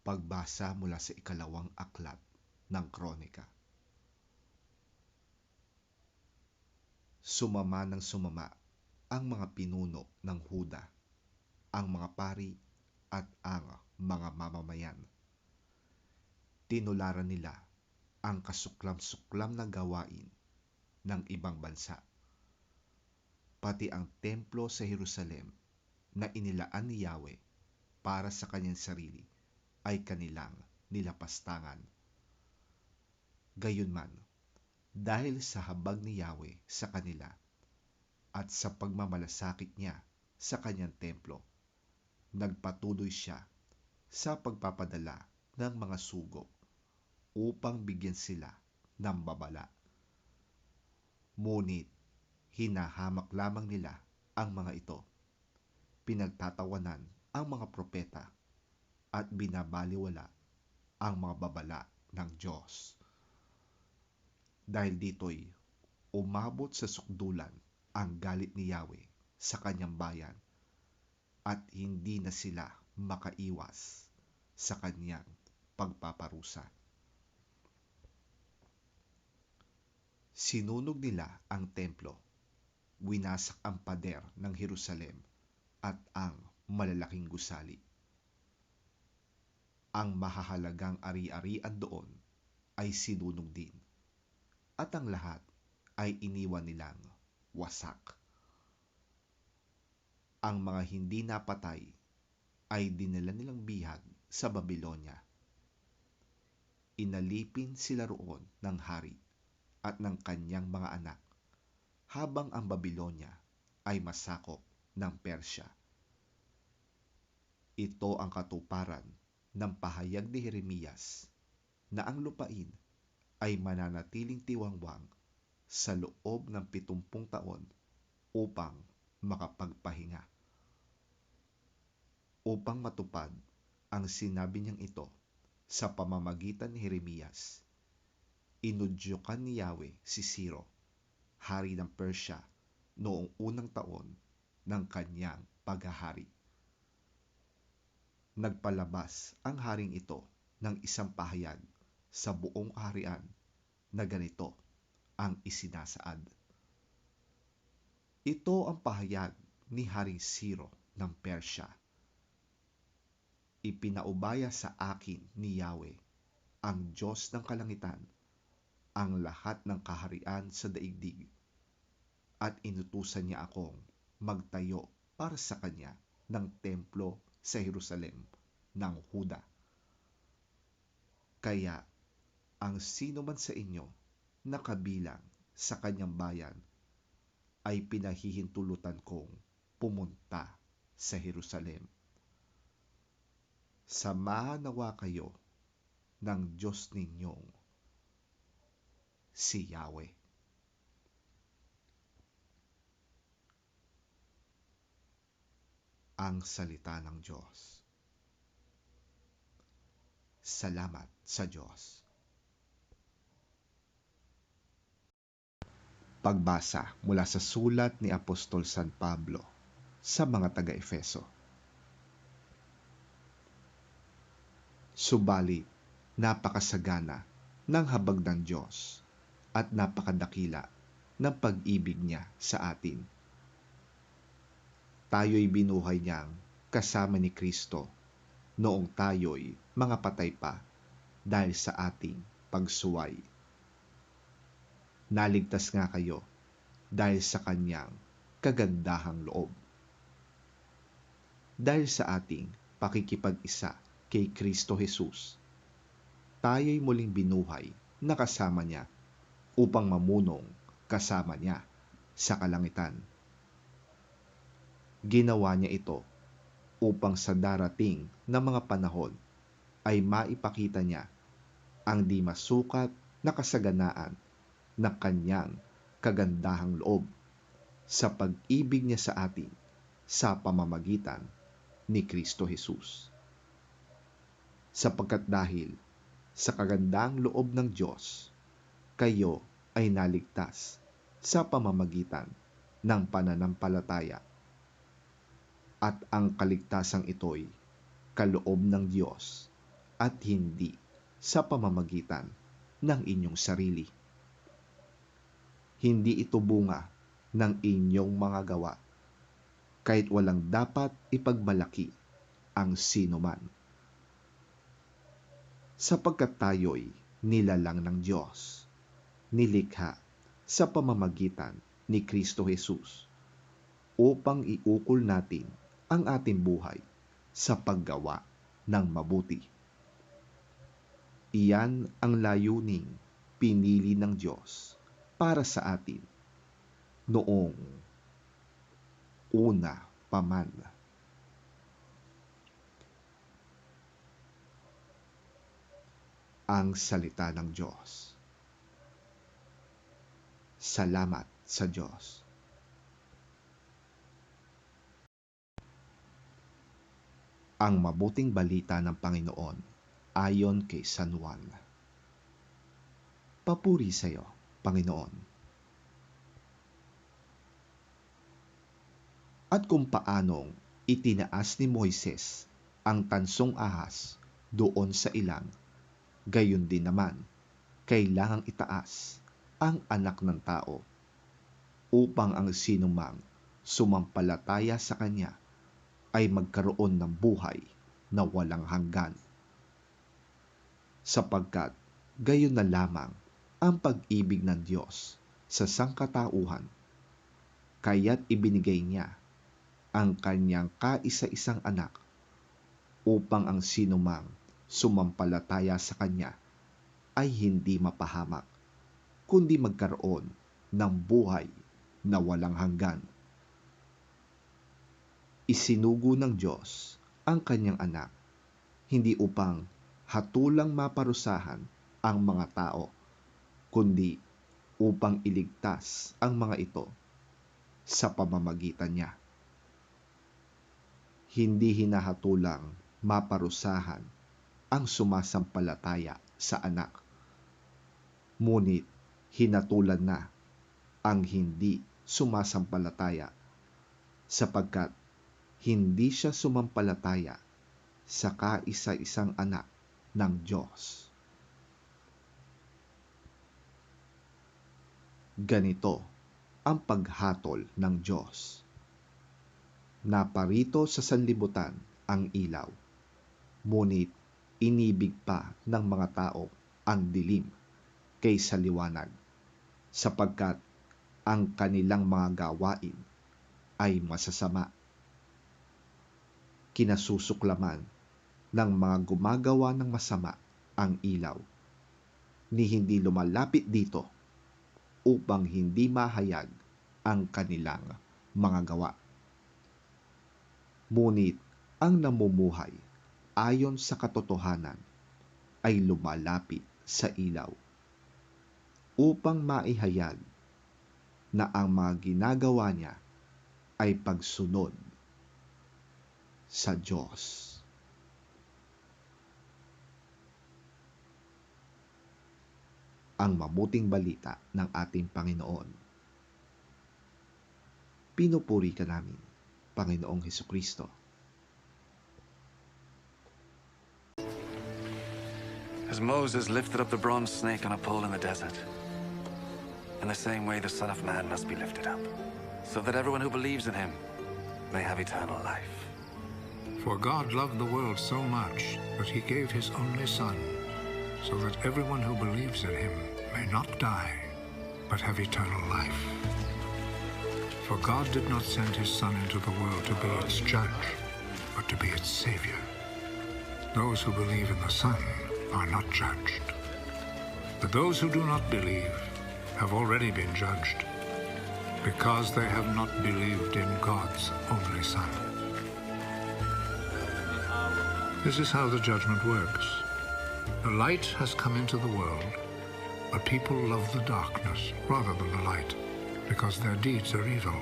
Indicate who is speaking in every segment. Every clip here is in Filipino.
Speaker 1: Pagbasa mula sa ikalawang aklat ng Kronika. Sumama ng sumama ang mga pinuno ng Huda, ang mga pari at ang mga mamamayan. Tinularan nila ang kasuklam-suklam na gawain ng ibang bansa, pati ang templo sa Jerusalem na inilaan ni Yahweh para sa kanyang sarili ay kanilang nilapastangan. Gayunman, dahil sa habag ni Yahweh sa kanila at sa pagmamalasakit niya sa kanyang templo, nagpatuloy siya sa pagpapadala ng mga sugo upang bigyan sila ng babala. Ngunit hinahamak lamang nila ang mga ito, pinagtatawanan ang mga propeta at binabaliwala ang mga babala ng Diyos. Dahil dito'y umabot sa sukdulan ang galit ni Yahweh sa kanyang bayan at hindi na sila makaiwas sa kanyang pagpaparusa. Sinunog nila ang templo, winasak ang pader ng Jerusalem at ang malalaking gusali. Ang mahahalagang ari-arian doon ay sinunog din, at ang lahat ay iniwan nilang wasak. Ang mga hindi napatay ay dinala nilang bihag sa Babylonia. Inalipin sila roon ng hari at ng kanyang mga anak, habang ang Babylonia ay masakop ng Persya. Ito ang katuparan ng pahayag ni Jeremias na ang lupain ay mananatiling tiwangwang sa loob ng 70 taon upang makapagpahinga. Upang matupad ang sinabi niyang ito sa pamamagitan ni Jeremias, inudyukan ni Yahweh si Ciro, hari ng Persya, noong unang taon ng kanyang paghahari. Nagpalabas ang haring ito ng isang pahayag sa buong kaharian na ganito ang isinasaad. Ito ang pahayag ni Haring Ciro ng Persya. Ipinaubaya sa akin ni Yahweh, ang Diyos ng kalangitan, ang lahat ng kaharian sa daigdig, at inutusan niya akong magtayo para sa kanya ng templo sa Jerusalem ng Huda. Kaya ang sino man sa inyo na kabilang sa kanyang bayan ay pinahihintulutan kong pumunta sa Jerusalem. Samahan nawa kayo ng Diyos ninyong si Yahweh. Ang salita ng Diyos. Salamat sa Diyos. Pagbasa mula sa sulat ni Apostol San Pablo sa mga taga-Efeso. Subalit, napakasagana ng habag ng Diyos at napakadakila ng pag-ibig niya sa atin. Tayo'y binuhay niyang kasama ni Kristo noong tayo'y mga patay pa dahil sa ating pagsuway. Naligtas nga kayo dahil sa kanyang kagandahang loob. Dahil sa ating pakikipag-isa kay Kristo Jesus, tayo'y muling binuhay na kasama niya upang mamunong kasama niya sa kalangitan. Ginawa niya ito upang sa darating na mga panahon ay maipakita niya ang di masukat na kasaganaan ng kanyang kagandahang loob sa pag-ibig niya sa atin sa pamamagitan ni Kristo Jesus. Sapagkat dahil sa kagandahang loob ng Diyos, kayo ay naligtas sa pamamagitan ng pananampalataya. At ang kaligtasang ito'y kaloob ng Diyos, at hindi sa pamamagitan ng inyong sarili. Hindi ito bunga ng inyong mga gawa, kahit walang dapat ipagmalaki ang sinuman. Sapagkat tayo'y nilalang ng Diyos, nilikha sa pamamagitan ni Kristo Jesus, upang iukol natin ang ating buhay sa paggawa ng mabuti. Iyan ang layuning pinili ng Diyos para sa atin noong una pa man. Ang salita ng Diyos. Salamat sa Diyos. Ang mabuting balita ng Panginoon ayon kay San Juan. Papuri sa iyo, Panginoon. At kung paanong itinaas ni Moises ang tansong ahas doon sa ilang, gayon din naman, kailangang itaas ang anak ng tao upang ang sinumang sumampalataya sa kanya ay magkaroon ng buhay na walang hanggan. Sapagkat gayon na lamang ang pag-ibig ng Diyos sa sangkatauhan, kaya't ibinigay niya ang kanyang kaisa-isang anak upang ang sinumang sumampalataya sa kanya ay hindi mapahamak, kundi magkaroon ng buhay na walang hanggan. Isinugo ng Diyos ang kanyang anak, hindi upang hatulang maparusahan ang mga tao, kundi upang iligtas ang mga ito sa pamamagitan niya. Hindi hinahatulang maparusahan ang sumasampalataya sa anak, ngunit hinatulan na ang hindi sumasampalataya, sapagkat hindi siya sumampalataya sa kaisa-isang anak ng Diyos. Ganito ang paghatol ng Diyos. Naparito sa sanlibutan ang ilaw, ngunit inibig pa ng mga tao ang dilim kaysa liwanag, sapagkat ang kanilang mga gawain ay masasama. Kinasusuklaman ng mga gumagawa ng masama ang ilaw, ni hindi lumalapit dito upang hindi mahayag ang kanilang mga gawa. Ngunit ang namumuhay ayon sa katotohanan ay lumalapit sa ilaw, upang maihayag na ang mga ginagawa niya ay pagsunod sa Diyos. Ang mabuting balita ng ating Panginoon. Pinupuri ka namin, Panginoong Hesukristo.
Speaker 2: As Moses lifted up the bronze snake on a pole in the desert, in the same way the Son of Man must be lifted up, so that everyone who believes in him may have eternal life.
Speaker 3: For God loved the world so much that he gave his only Son, so that everyone who believes in him may not die, but have eternal life. For God did not send his Son into the world to be its judge, but to be its Savior. Those who believe in the Son are not judged. But those who do not believe have already been judged, because they have not believed in God's only Son. This is how the judgment works. The light has come into the world, but people love the darkness rather than the light, because their deeds are evil.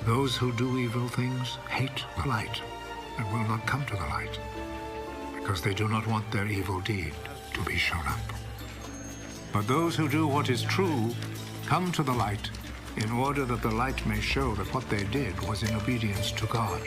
Speaker 3: Those who do evil things hate the light and will not come to the light, because they do not want their evil deed to be shown up. But those who do what is true come to the light, in order that the light may show that what they did was in obedience to God.